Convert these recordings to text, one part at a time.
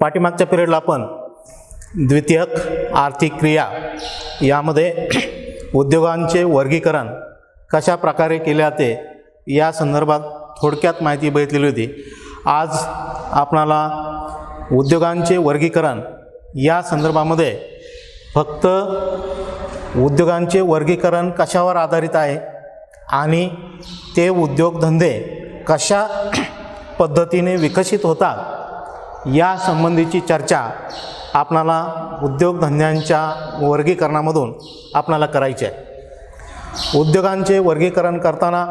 पाठीमागच्या पिरियडला आपण द्वितीयक आर्थिक क्रिया यामध्ये उद्योगांचे वर्गीकरण कशा प्रकारे केले जाते या संदर्भात थोडक्यात माहिती बघितलेली होती। आज आपणाला उद्योगांचे वर्गीकरण या संदर्भामध्ये फक्त उद्योगांचे वर्गीकरण कशावर आधारित आहे आणि ते उद्योगधंदे कशा पद्धतीने विकसित होतात या संबंधीची चर्चा आपणाला उद्योगधंद्यांच्या वर्गीकरणामधून आपणाला करायची आहे। उद्योगांचे वर्गीकरण करताना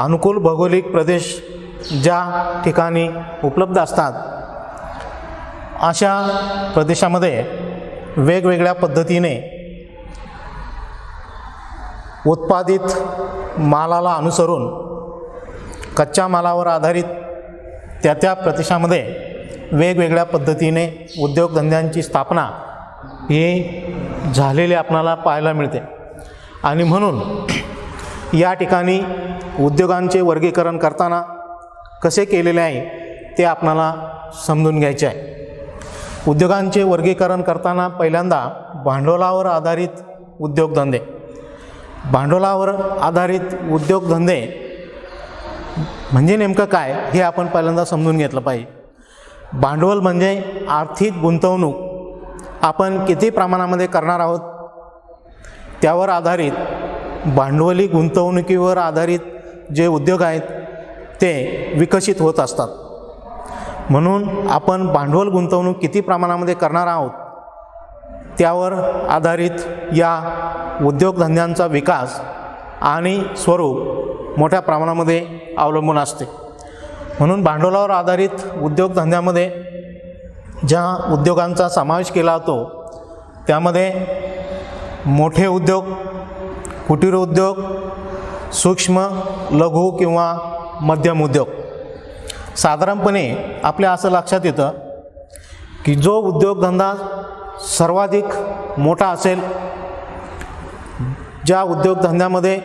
अनुकूल भौगोलिक प्रदेश ज्या ठिकाणी उपलब्ध असतात अशा प्रदेशामध्ये वेगवेगळ्या पद्धतीने उत्पादित मालाला अनुसरून कच्च्या मालावर आधारित त्या प्रदेशामध्ये वेगवेगळ्या पद्धतीने उद्योगधंद्यांची स्थापना ही झालेली आपणाला पाहायला मिळते आणि म्हणून या ठिकाणी उद्योगांचे वर्गीकरण करताना कसे केलेले आहे ते आपणाला समजून घ्यायचे आहे। उद्योगांचे वर्गीकरण करताना पहिल्यांदा भांडवलावर आधारित उद्योगधंदे, भांडवलावर आधारित उद्योगधंदे म्हणजे नेमकं काय हे आपण पहिल्यांदा समजून घेतलं पाहिजे। भांडवल म्हणजे आर्थिक गुंतवणूक आपण किती प्रमाणामध्ये करणार आहोत त्यावर आधारित भांडवली गुंतवणुकीवर आधारित जे उद्योग आहेत ते विकसित होत असतात। म्हणून आपण भांडवल गुंतवणूक किती प्रमाणामध्ये करणार आहोत त्यावर आधारित या उद्योगधंद्यांचा विकास आणि स्वरूप मोठ्या प्रमाणामध्ये अवलंबून असते। म्हणून भांडवलावर आधारित उद्योगधंद्यामध्ये ज्या उद्योगांचा समावेश केला जातो त्यामध्ये मोठे उद्योग, कुटीर उद्योग, सूक्ष्म, लघु किंवा मध्यम उद्योग। साधारणपणे आपल्या असं लक्षात येतं की जो उद्योगधंदा सर्वाधिक मोठा असेल, ज्या उद्योगधंद्यामध्ये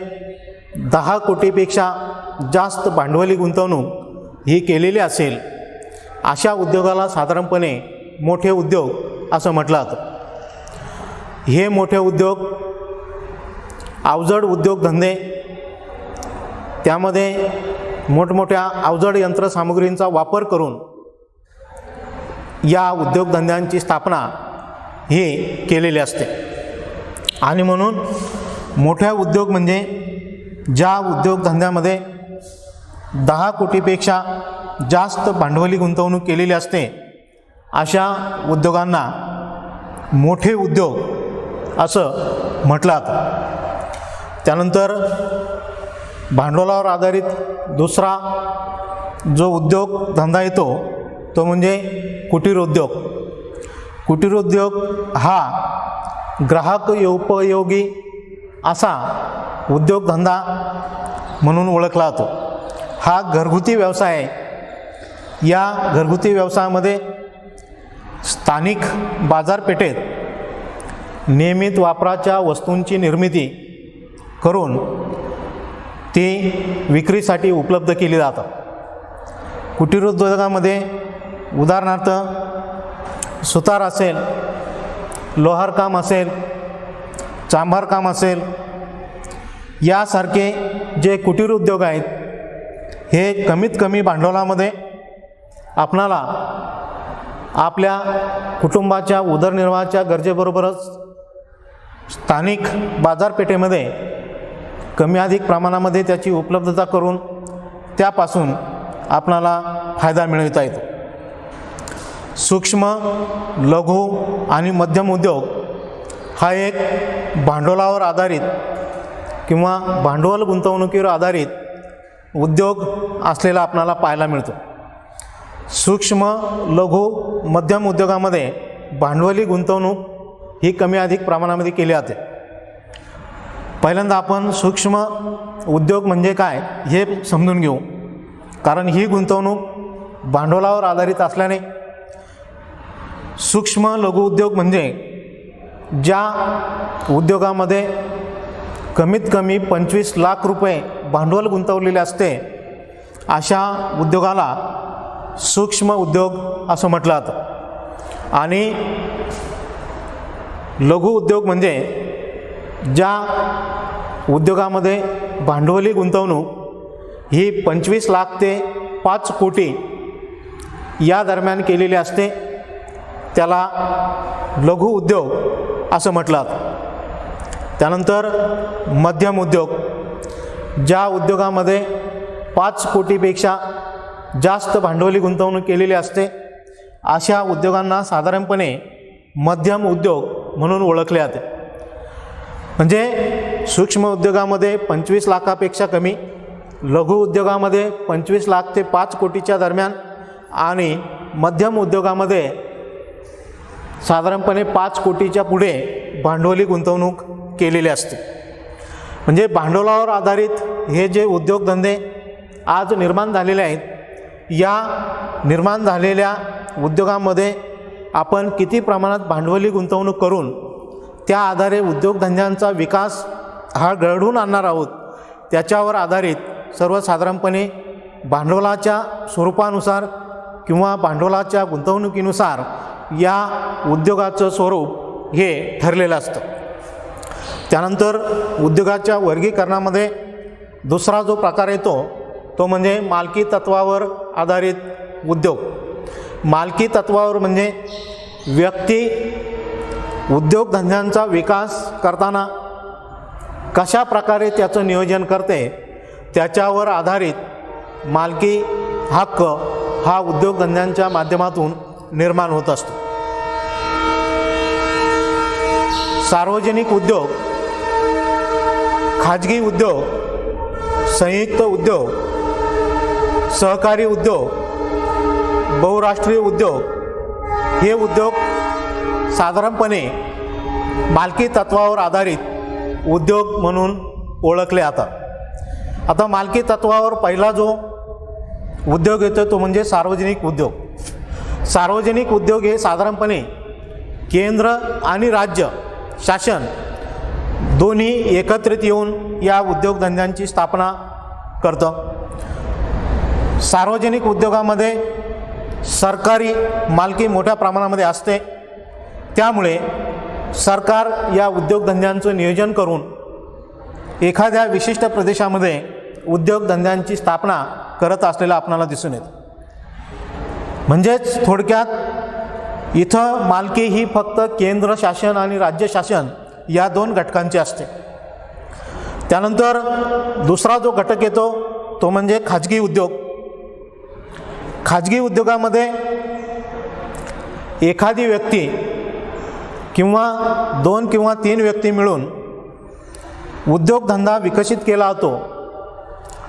10 कोटीपेक्षा जास्त भांडवली गुंतवणूक ही केलेली असेल अशा उद्योगाला साधारणपणे मोठे उद्योग असं म्हटलं जातं। हे मोठे उद्योग अवजड उद्योगधंदे, त्यामध्ये मोठमोठ्या अवजड यंत्रसामुग्रींचा वापर करून या उद्योगधंद्यांची स्थापना ही केलेली असते आणि म्हणून मोठ्या उद्योग म्हणजे ज्या उद्योगधंद्यामध्ये 10 कोटीपेक्षा जास्त भांडवली गुंतवणूक केलेली असते अशा उद्योगांना मोठे उद्योग असं म्हटलं जातं। त्यानंतर भांडवलावर आधारित दुसरा जो उद्योगधंदा येतो तो म्हणजे कुटीर उद्योग। कुटीर उद्योग हा ग्राहक उपयोगी असा उद्योगधंदा म्हणून ओळखला जातो। हा घरगुती व्यवसाय आहे। या घरगुती व्यवसायामध्ये स्थानिक बाजारपेठेत नियमित वापराच्या वस्तूंची निर्मिती करून ती विक्रीसाठी उपलब्ध केली जातात। कुटीर उद्योगामध्ये उदाहरणार्थ सुतार असेल, लोहारकाम असेल, चांभारकाम असेल, यासारखे जे कुटीर उद्योग आहेत हे कमीत कमी भांडवलामध्ये आपणाला आपल्या कुटुंबाच्या उदरनिर्वाहाच्या गरजेबरोबरच स्थानिक बाजारपेठेमध्ये कमी अधिक प्रमाणामध्ये त्याची उपलब्धता करून त्यापासून आपणाला फायदा मिळवता येतो। सूक्ष्म, लघु आणि मध्यम उद्योग हा एक भांडवलावर आधारित किंवा भांडवल गुंतवणुकीवर आधारित उद्योग असलेला आपणाला पाहायला मिळतो। सूक्ष्म, लघु, मध्यम उद्योगामध्ये भांडवली गुंतवणूक ही कमी अधिक प्रमाणामध्ये केली जाते। पहिल्यांदा आपण सूक्ष्म उद्योग म्हणजे काय हे समजून घेऊ, कारण ही गुंतवणूक भांडवलावर आधारित असल्याने सूक्ष्म लघु उद्योग म्हणजे ज्या उद्योगामध्ये कमीत कमी 25 लाख रुपये भांडवल गुंतवलेले असते अशा उद्योगाला सूक्ष्म उद्योग असं म्हटलं जातं आणि लघु उद्योग म्हणजे ज्या उद्योगामध्ये भांडवली गुंतवणूक ही 25 लाख ते 5 कोटी या दरम्यान केलेली असते, त्याला लघु उद्योग असं म्हटलं जातं. त्यानंतर मध्यम उद्योग, ज्या उद्योगामध्ये 5 कोटीपेक्षा जास्त भांडवली गुंतवणूक केलेली असते अशा उद्योगांना साधारणपणे मध्यम उद्योग म्हणून ओळखले जाते. म्हणजे सूक्ष्म उद्योगामध्ये 25 लाखापेक्षा कमी, लघु उद्योगामध्ये 25 लाख ते 5 कोटीच्या दरम्यान आणि मध्यम उद्योगामध्ये साधारणपणे 5 कोटीच्या पुढे भांडवली गुंतवणूक केलेली असते. म्हणजे भांडवलावर आधारित हे जे उद्योगधंदे आज निर्माण झालेले आहेत, या निर्माण झालेल्या उद्योगांमध्ये आपण किती प्रमाणात भांडवली गुंतवणूक करून त्या आधारे उद्योगधंद्यांचा विकास हा घडवून आणणार आहोत, त्याच्यावर आधारित सर्वसाधारणपणे भांडवलाच्या स्वरूपानुसार किंवा भांडवलाच्या गुंतवणुकीनुसार या उद्योगाचं स्वरूप हे ठरलेलं असतं. त्यानंतर उद्योगाच्या वर्गीकरणामध्ये दुसरा जो प्रकार येतो तो म्हणजे मालकी तत्वावर आधारित उद्योग. मालकी तत्वावर म्हणजे व्यक्ती उद्योगधंद्यांचा विकास करताना कशा प्रकारे त्याचं नियोजन करते त्याच्यावर आधारित मालकी हक्क हा उद्योगधंद्यांच्या माध्यमातून निर्माण होत असतो. सार्वजनिक उद्योग, खाजगी उद्योग, संयुक्त उद्योग, सहकारी उद्योग, बहुराष्ट्रीय उद्योग हे उद्योग साधारणपणे मालकी तत्वावर आधारित उद्योग म्हणून ओळखले जातात. आता मालकी तत्वावर पहिला जो उद्योग येतो तो म्हणजे सार्वजनिक उद्योग. सार्वजनिक उद्योग हे साधारणपणे केंद्र आणि राज्य शासन दोन्ही एकत्रित येऊन या उद्योगधंद्यांची स्थापना करतं. सार्वजनिक उद्योगामध्ये सरकारी मालकी मोठ्या प्रमाणामध्ये असते, त्यामुळे सरकार या उद्योगधंद्यांचं नियोजन करून एखाद्या विशिष्ट प्रदेशामध्ये उद्योगधंद्यांची स्थापना करत असलेलं आपणाला दिसून येतं. म्हणजेच थोडक्यात इथं मालकी ही फक्त केंद्र शासन आणि राज्य शासन या 2 घटकांची असते. त्यानंतर दुसरा जो घटक येतो तो म्हणजे खाजगी उद्योग. खाजगी उद्योगामध्ये एखादी व्यक्ती किंवा 2 किंवा 3 व्यक्ती मिळून उद्योगधंदा विकसित केला जातो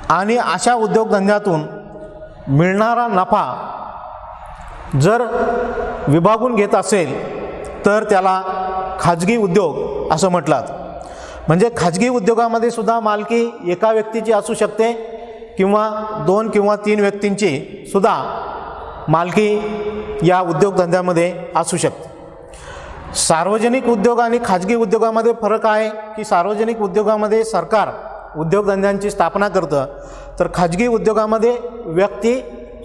आणि अशा उद्योगधंद्यातून मिळणारा नफा जर विभागून घेत असेल तर त्याला खाजगी उद्योग असं म्हटलं जातं. म्हणजे खाजगी उद्योगामध्ये सुद्धा मालकी एका व्यक्तीची असू शकते किंवा 2 किंवा 3 व्यक्तींची सुद्धा मालकी या उद्योगधंद्यामध्ये असू शकते. सार्वजनिक उद्योग आणि खाजगी उद्योगामध्ये फरक आहे की सार्वजनिक उद्योगामध्ये सरकार उद्योगधंद्यांची स्थापना करतं, तर खाजगी उद्योगामध्ये व्यक्ती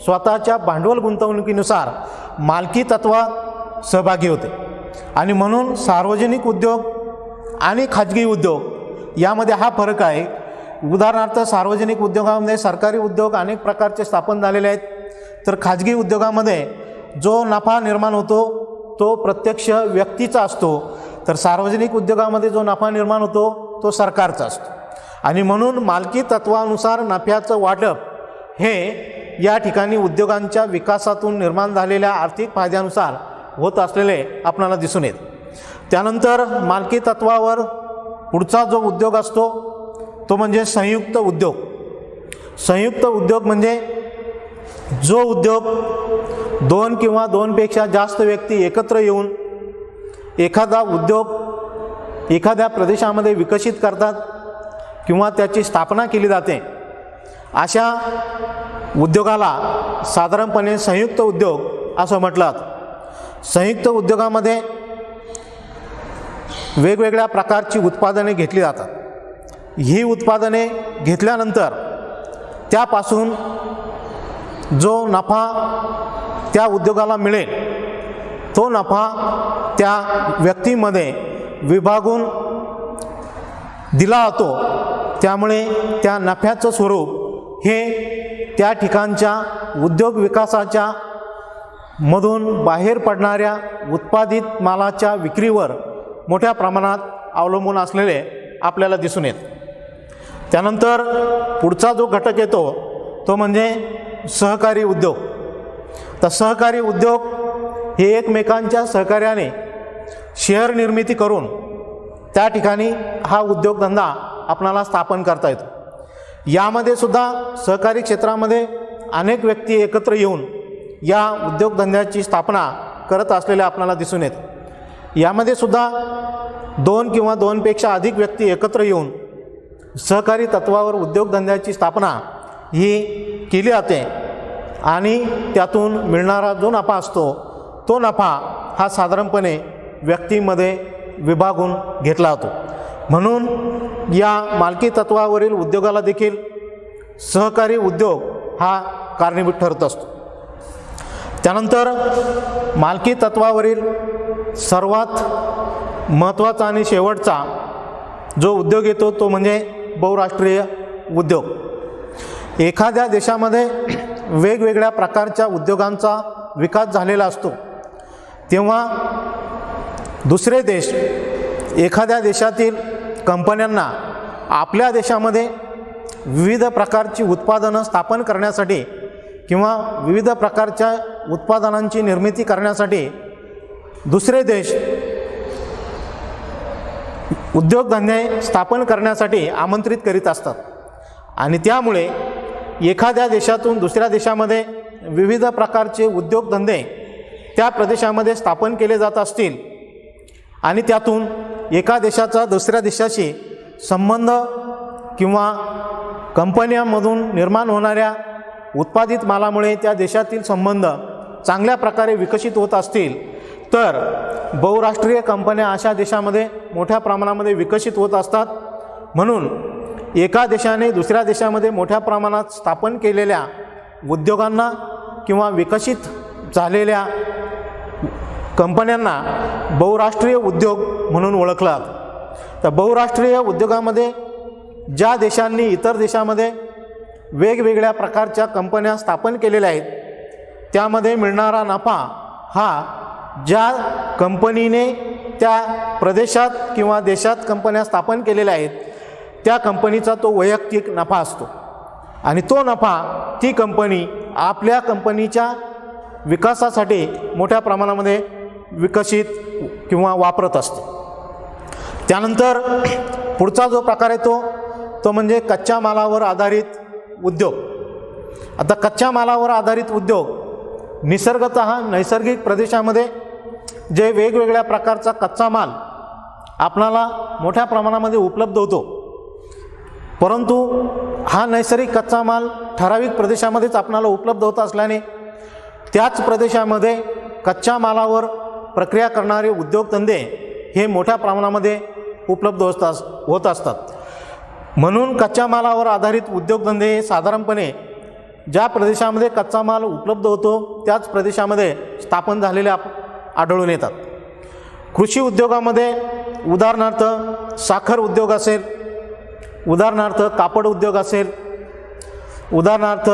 स्वतःच्या भांडवल गुंतवणुकीनुसार मालकी तत्वात सहभागी होते. आणि म्हणून सार्वजनिक उद्योग आणि खाजगी उद्योग यामध्ये हा फरक आहे. उदाहरणार्थ सार्वजनिक उद्योगामध्ये सरकारी उद्योग अनेक प्रकारचे स्थापन झालेले आहेत, तर खाजगी उद्योगामध्ये जो नफा निर्माण होतो तो प्रत्यक्ष व्यक्तीचा असतो, तर सार्वजनिक उद्योगामध्ये जो नफा निर्माण होतो तो सरकारचा असतो. आणि म्हणून मालकी तत्वानुसार नफ्याचं वाटप हे या ठिकाणी उद्योगांच्या विकासातून निर्माण झालेल्या आर्थिक फायद्यानुसार होत असलेले आपल्याला दिसून येत. त्यानंतर मालकी तत्वावर पुढचा जो उद्योग असतो तो म्हणजे संयुक्त उद्योग. संयुक्त उद्योग म्हणजे जो उद्योग 2 किंवा 2 पेक्षा जास्त व्यक्ती एकत्र येऊन एखादा उद्योग एखाद्या प्रदेशामध्ये विकसित करतात किंवा त्याची स्थापना केली जाते, अशा उद्योगाला साधारणपणे संयुक्त उद्योग असं म्हटलं जातं. संयुक्त उद्योगामध्ये वेगवेगळ्या प्रकारची उत्पादने घेतली जातात. ही उत्पादने घेतल्यानंतर त्यापासून जो नफा त्या उद्योगाला मिळेल तो नफा त्या व्यक्तीमध्ये विभागून दिला जातो। त्यामुळे त्या नफ्याचं स्वरूप हे त्या ठिकाणच्या उद्योग विकासाच्या मधून बाहेर पडणाऱ्या उत्पादित मालाच्या विक्रीवर मोठ्या प्रमाणात अवलंबून असलेले आपल्याला दिसून येत। त्यानंतर पुढचा जो घटक येतो तो म्हणजे सहकारी उद्योग। तर सहकारी उद्योग हे एकमेकांच्या सहकार्याने शेअर निर्मिती करून त्या ठिकाणी हा उद्योगधंदा आपणाला स्थापन करता येतो। यामध्ये सुद्धा सहकारी क्षेत्रामध्ये अनेक व्यक्ती एकत्र येऊन या उद्योगधंद्याची स्थापना करत असलेले आपल्याला दिसून येते। यामध्ये सुद्धा 2 किंवा 2पेक्षा अधिक व्यक्ती एकत्र येऊन सहकारी तत्वावर उद्योगधंद्याची स्थापना ही केली जाते आणि त्यातून मिळणारा जो नफा असतो तो नफा हा साधारणपणे व्यक्तीमध्ये विभागून घेतला जातो। म्हणून या मालकी तत्वावरील उद्योगाला देखील सहकारी उद्योग हा कारणीभूत ठरत असतो। त्यानंतर मालकी तत्वावरील सर्वात महत्त्वाचा आणि शेवटचा जो उद्योग येतो तो म्हणजे बहुराष्ट्रीय उद्योग। एखाद्या देशामध्ये वेगवेगळ्या प्रकारच्या उद्योगांचा विकास झालेला असतो तेव्हा दुसरे देश एखाद्या देशातील कंपन्यांना आपल्या देशामध्ये विविध प्रकारची उत्पादनं स्थापन करण्यासाठी किंवा विविध प्रकारच्या उत्पादनांची निर्मिती करण्यासाठी दुसरे देश उद्योगधंदे स्थापन करण्यासाठी आमंत्रित करीत असतात आणि त्यामुळे एखाद्या देशातून दुसऱ्या देशामध्ये विविध प्रकारचे उद्योगधंदे त्या प्रदेशामध्ये स्थापन केले जात असतील आणि त्यातून एका देशाचा दुसऱ्या देशाशी संबंध किंवा कंपन्यांमधून निर्माण होणाऱ्या उत्पादित मालामुळे त्या देशातील संबंध चांगल्या प्रकारे विकसित होत असतील तर बहुराष्ट्रीय कंपन्या अशा देशामध्ये मोठ्या प्रमाणामध्ये विकसित होत असतात। म्हणून एका देशाने दुसऱ्या देशामध्ये मोठ्या प्रमाणात स्थापन केलेल्या उद्योगांना किंवा विकसित झालेल्या कंपन्यांना बहुराष्ट्रीय उद्योग म्हणून ओळखला जातो। तर बहुराष्ट्रीय उद्योगामध्ये ज्या देशांनी इतर देशामध्ये वेगवेगळ्या प्रकारच्या कंपन्या स्थापन केलेल्या आहेत त्यामध्ये मिळणारा नफा हा ज्या कंपनीने त्या प्रदेशात किंवा देशात कंपन्या स्थापन केलेल्या आहेत त्या कंपनीचा तो वैयक्तिक नफा असतो आणि तो नफा ती कंपनी आपल्या कंपनीच्या विकासासाठी मोठ्या प्रमाणामध्ये विकसित किंवा वापरत असते। त्यानंतर पुढचा जो प्रकार आहे तो म्हणजे कच्च्या मालावर आधारित उद्योग। आता कच्च्या मालावर आधारित उद्योग निसर्गतः नैसर्गिक प्रदेशामध्ये जे वेगवेगळ्या प्रकारचा कच्चा माल आपणाला मोठ्या प्रमाणामध्ये उपलब्ध होतो, परंतु हा नैसर्गिक कच्चा माल ठराविक प्रदेशामध्येच आपणाला उपलब्ध होत असल्याने त्याच प्रदेशामध्ये कच्च्या मालावर प्रक्रिया करणारे उद्योगधंदे हे मोठ्या प्रमाणामध्ये उपलब्ध होत असतात। म्हणून कच्च्या मालावर आधारित उद्योगधंदे हे साधारणपणे ज्या प्रदेशामध्ये कच्चा माल उपलब्ध होतो त्याच प्रदेशामध्ये स्थापन झालेले आढळून येतात। कृषी उद्योगामध्ये उदाहरणार्थ साखर उद्योग असेल, उदाहरणार्थ कापड उद्योग असेल, उदाहरणार्थ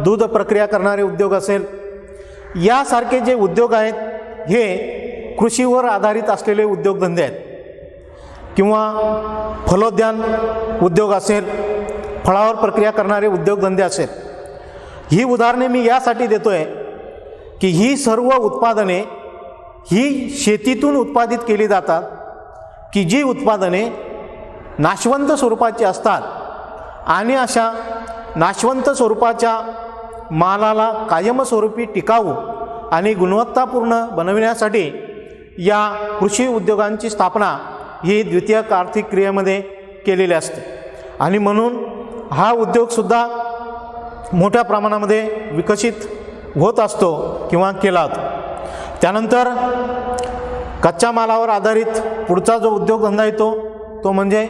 दूध प्रक्रिया करणारे उद्योग असेल, यासारखे जे उद्योग आहेत हे कृषीवर आधारित असलेले उद्योगधंदे आहेत। किंवा फलोद्यान उद्योग असेल, फळावर प्रक्रिया करणारे उद्योगधंदे असेल। ही उदाहरणे मी यासाठी देतो आहे की ही सर्व उत्पादने ही शेतीतून उत्पादित केली जातात की जी उत्पादने नाशवंत स्वरूपाची असतात आणि अशा नाशवंत स्वरूपाच्या मालाला कायमस्वरूपी टिकाऊ आणि गुणवत्तापूर्ण बनविण्यासाठी या कृषी उद्योगांची स्थापना ही द्वितीयक आर्थिक क्रियेमध्ये केलेली असते आणि म्हणून हा उद्योगसुद्धा मोठ्या प्रमाणामध्ये विकसित होत असतो किंवा केला जातो। त्यानंतर कच्च्या मालावर आधारित पुढचा जो उद्योगधंदा येतो तो म्हणजे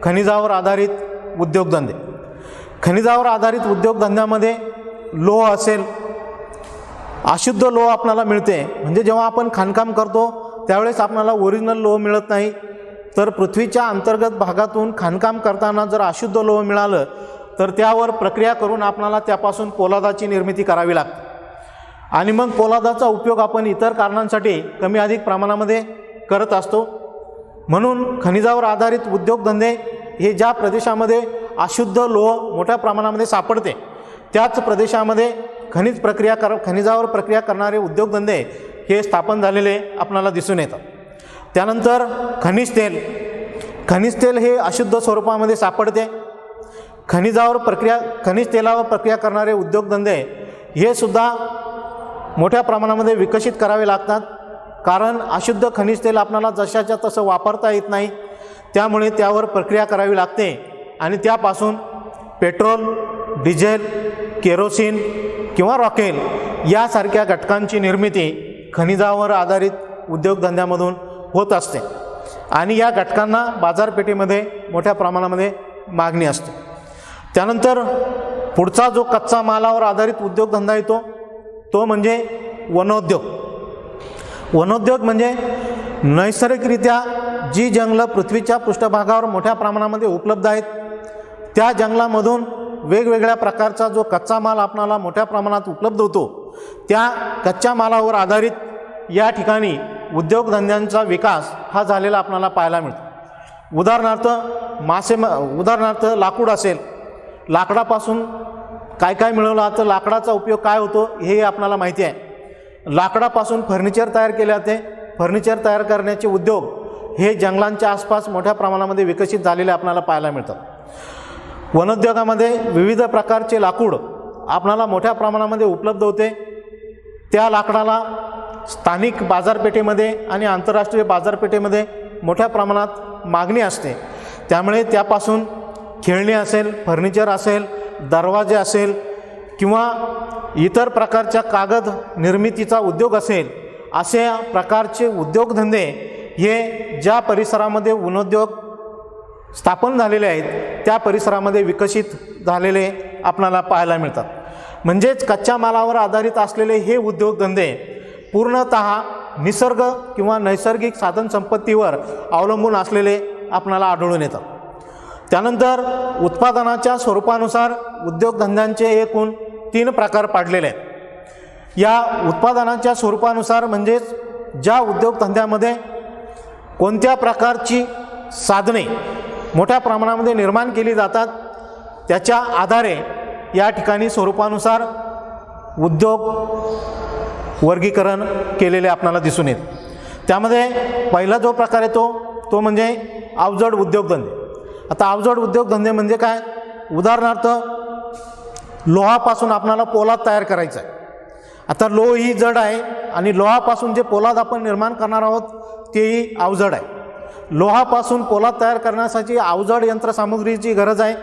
खनिजावर आधारित उद्योगधंदे। खनिजावर आधारित उद्योगधंद्यामध्ये लोह असेल, अशुद्ध लोह आपल्याला मिळते. म्हणजे जेव्हा आपण खाणकाम करतो त्यावेळेस आपल्याला ओरिजिनल लोह मिळत नाही, तर पृथ्वीच्या अंतर्गत भागातून खाणकाम करताना जर अशुद्ध लोह मिळालं तर त्यावर प्रक्रिया करून आपल्याला त्यापासून पोलादाची निर्मिती करावी लागते. आणि मग पोलादाचा उपयोग आपण इतर कारणांसाठी कमी अधिक प्रमाणामध्ये करत असतो. म्हणून खनिजावर आधारित उद्योगधंदे हे ज्या प्रदेशामध्ये अशुद्ध लोह मोठ्या प्रमाणामध्ये सापडते त्याच प्रदेशामध्ये खनिजावर प्रक्रिया करणारे उद्योगधंदे हे स्थापन झालेले आपल्याला दिसून येतात. त्यानंतर खनिज तेल हे अशुद्ध स्वरूपामध्ये सापडते. खनिज तेलावर प्रक्रिया करणारे उद्योगधंदे हे सुद्धा मोठ्या प्रमाणामध्ये विकसित करावे लागतात. कारण अशुद्ध खनिज तेल आपल्याला जशाच्या तसं वापरता येत नाही, त्यामुळे त्यावर प्रक्रिया करावी लागते आणि त्यापासून पेट्रोल, डिझेल, केरोसिन किंवा रॉकेल यासारख्या घटकांची निर्मिती खनिजावर आधारित उद्योगधंद्यामधून होत असते आणि या घटकांना बाजारपेठेमध्ये मोठ्या प्रमाणामध्ये मागणी असते. त्यानंतर पुढचा जो कच्चा मालावर आधारित उद्योगधंदा येतो तो म्हणजे वनोद्योग. वनोद्योग म्हणजे नैसर्गिकरित्या जी जंगलं पृथ्वीच्या पृष्ठभागावर मोठ्या प्रमाणामध्ये उपलब्ध आहेत त्या जंगलामधून वेगवेगळ्या प्रकारचा जो कच्चा माल आपणाला मोठ्या प्रमाणात उपलब्ध होतो त्या कच्च्या मालावर आधारित या ठिकाणी उद्योगधंद्यांचा विकास हा झालेला आपल्याला पाहायला मिळतो. उदाहरणार्थ लाकूड असेल, लाकडापासून काय काय मिळवलं जातं, लाकडाचा उपयोग काय होतो हे आपल्याला माहिती आहे. लाकडापासून फर्निचर तयार केले जाते. फर्निचर तयार करण्याचे उद्योग हे जंगलांच्या आसपास मोठ्या प्रमाणामध्ये विकसित झालेले आपल्याला पाहायला मिळतात. वनोद्योगामध्ये विविध प्रकारचे लाकूड आपल्याला मोठ्या प्रमाणामध्ये उपलब्ध होते. त्या लाकडाला स्थानिक बाजारपेठेमध्ये आणि आंतरराष्ट्रीय बाजारपेठेमध्ये मोठ्या प्रमाणात मागणी असते. त्यामुळे त्यापासून खेळणी असेल, फर्निचर असेल, दरवाजे असेल किंवा इतर प्रकारच्या कागद निर्मितीचा उद्योग असेल, अशा प्रकारचे उद्योगधंदे हे ज्या परिसरामध्ये वनोद्योग स्थापन झालेले आहेत त्या परिसरामध्ये विकसित झालेले आपल्याला पाहायला मिळतात. म्हणजेच कच्च्या मालावर आधारित असलेले हे उद्योगधंदे पूर्णतः निसर्ग किंवा नैसर्गिक साधनसंपत्तीवर अवलंबून असलेले आपल्याला आढळून येतात. त्यानंतर उत्पादनाच्या स्वरूपानुसार उद्योगधंद्यांचे एकूण 3 प्रकार पाडलेले आहेत. या उत्पादनाच्या स्वरूपानुसार म्हणजेच ज्या उद्योगधंद्यामध्ये कोणत्या प्रकारची साधने मोठ्या प्रमाणामध्ये निर्माण केली जातात त्याच्या आधारे या ठिकाणी स्वरूपानुसार उद्योग वर्गीकरण केलेले आपल्याला दिसून येते. त्यामध्ये पहिला जो प्रकार येतो तो म्हणजे अवजड उद्योगधंदे. आता अवजड उद्योगधंदे म्हणजे काय? उदाहरणार्थ लोहापासून आपल्याला पोलाद तयार करायचा आहे. आता लोह ही जड आहे आणि लोहापासून जे पोलाद आपण निर्माण करणार आहोत तेही अवजड आहे. लोहापासून पोलाद तयार करण्यासाठी अवजड यंत्रसामुग्रीची गरज आहे.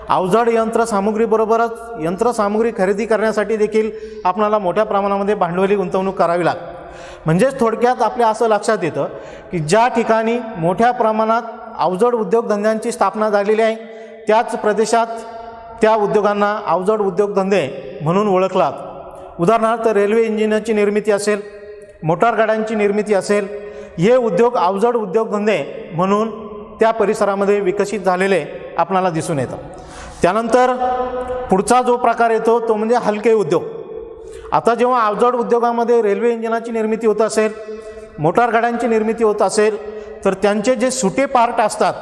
अवजड यंत्रसामुग्रीबरोबरच यंत्रसामुग्री खरेदी करण्यासाठी देखील आपल्याला मोठ्या प्रमाणामध्ये भांडवली गुंतवणूक करावी लागते. म्हणजेच थोडक्यात आपल्या असं लक्षात येतं की ज्या ठिकाणी मोठ्या प्रमाणात अवजड उद्योगधंद्यांची स्थापना झालेली आहे त्याच प्रदेशात त्या उद्योगांना अवजड उद्योगधंदे म्हणून ओळखला. उदाहरणार्थ रेल्वे इंजिनाची निर्मिती असेल, मोटार गाड्यांची निर्मिती असेल, हे उद्योग अवजड उद्योगधंदे म्हणून त्या परिसरामध्ये विकसित झालेले आपल्याला दिसून येतात. त्यानंतर पुढचा जो प्रकार येतो तो म्हणजे हलके उद्योग. आता जेव्हा अवजड उद्योगामध्ये रेल्वे इंजिनाची निर्मिती होत असेल, मोटार गाड्यांची निर्मिती होत असेल तर त्यांचे जे सुटे पार्ट असतात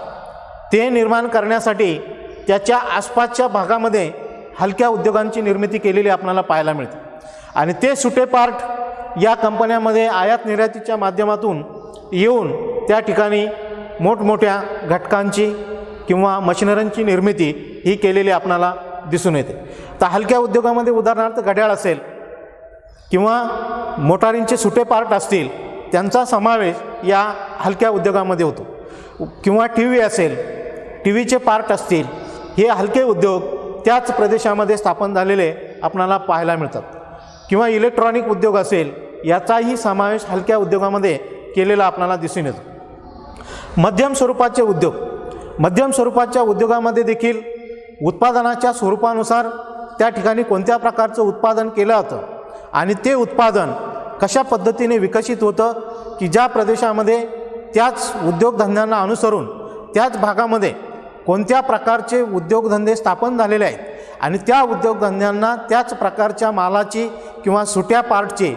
ते निर्माण करण्यासाठी त्याच्या आसपासच्या भागामध्ये हलक्या उद्योगांची निर्मिती केलेली आपल्याला पाहायला मिळते. आणि ते सुटे पार्ट या कंपन्यामध्ये आयात निर्यातीच्या माध्यमातून येऊन त्या ठिकाणी मोठमोठ्या घटकांची किंवा मशिनरींची निर्मिती ही केलेली आपल्याला दिसून येते. तर हलक्या उद्योगामध्ये उदाहरणार्थ घड्याळ असेल किंवा मोटारींचे सुटे पार्ट असतील त्यांचा समावेश या हलक्या उद्योगामध्ये होतो. किंवा टी व्ही असेल, टी व्हीचे पार्ट असतील, हे हलके उद्योग त्याच प्रदेशामध्ये स्थापन झालेले आपल्याला पाहायला मिळतात. किंवा इलेक्ट्रॉनिक उद्योग असेल याचाही समावेश हलक्या उद्योगामध्ये केलेला आपल्याला दिसून येतो. मध्यम स्वरूपाचे उद्योग, मध्यम स्वरूपाच्या उद्योगामध्ये देखील उत्पादनाच्या स्वरूपानुसार त्या ठिकाणी कोणत्या प्रकारचं उत्पादन केलं जातं आणि ते उत्पादन कशा पद्धतीने विकसित होतं की ज्या प्रदेशामध्ये त्याच उद्योगधंद्यांना अनुसरून त्याच भागामध्ये कोणत्या प्रकारचे उद्योगधंदे स्थापन झालेले आहेत आणि त्या उद्योगधंद्यांना त्याच प्रकारच्या मालाची किंवा सुट्या पार्टची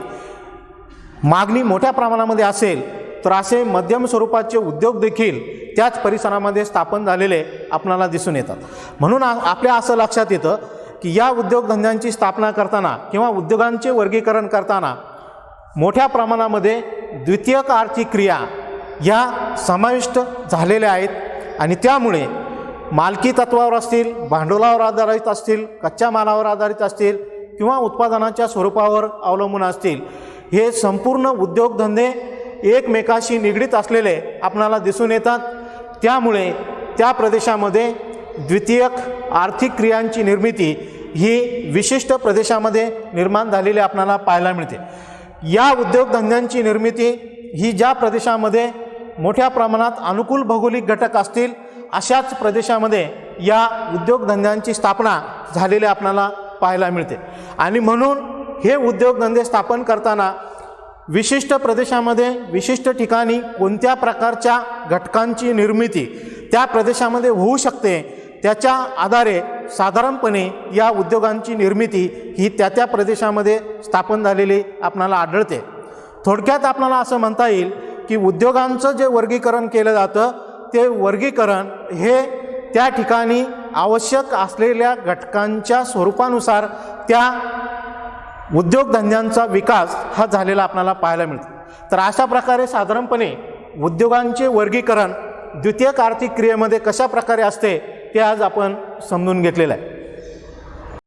मागणी मोठ्या प्रमाणामध्ये असेल तर असे मध्यम स्वरूपाचे उद्योग देखील त्याच परिसरामध्ये स्थापन झालेले आपल्याला दिसून येतात. म्हणून आपल्या असं लक्षात येतं की या उद्योगधंद्यांची स्थापना करताना किंवा उद्योगांचे वर्गीकरण करताना मोठ्या प्रमाणामध्ये द्वितीयक आर्थिक क्रिया ह्या समाविष्ट झालेल्या आहेत आणि त्यामुळे मालकी तत्वावर असतील, भांडवलावर आधारित असतील, कच्च्या मालावर आधारित असतील किंवा उत्पादनाच्या स्वरूपावर अवलंबून असतील, हे संपूर्ण उद्योगधंदे एकमेकाशी निगडीत असलेले आपणाला दिसून येतात. त्यामुळे त्या प्रदेशामध्ये द्वितीयक आर्थिक क्रियांची निर्मिती ही विशिष्ट प्रदेशामध्ये निर्माण झालेली आपणाला पाहायला मिळते. या उद्योगधंद्यांची निर्मिती ही ज्या प्रदेशामध्ये मोठ्या प्रमाणात अनुकूल भौगोलिक घटक असतील अशाच प्रदेशामध्ये या उद्योगधंद्यांची स्थापना झालेली आपल्याला पाहायला मिळते. आणि म्हणून हे उद्योगधंदे स्थापन करताना विशिष्ट प्रदेशामध्ये विशिष्ट ठिकाणी कोणत्या प्रकारच्या घटकांची निर्मिती त्या प्रदेशामध्ये होऊ शकते त्याच्या आधारे साधारणपणे या उद्योगांची निर्मिती ही त्या प्रदेशामध्ये स्थापन झालेली आपल्याला आढळते. थोडक्यात आपल्याला असं म्हणता येईल की उद्योगांचं जे वर्गीकरण केलं जातं ते वर्गीकरण हे त्या ठिकाणी आवश्यक असलेल्या घटकांच्या स्वरूपानुसार त्या उद्योगधंद्यांचा विकास हा झालेला आपल्याला पाहायला मिळतो. तर अशा प्रकारे साधारणपणे उद्योगांचे वर्गीकरण द्वितीयक आर्थिक क्रियेमध्ये कशा प्रकारे असते ते आज आपण समजून घेतलेलं आहे.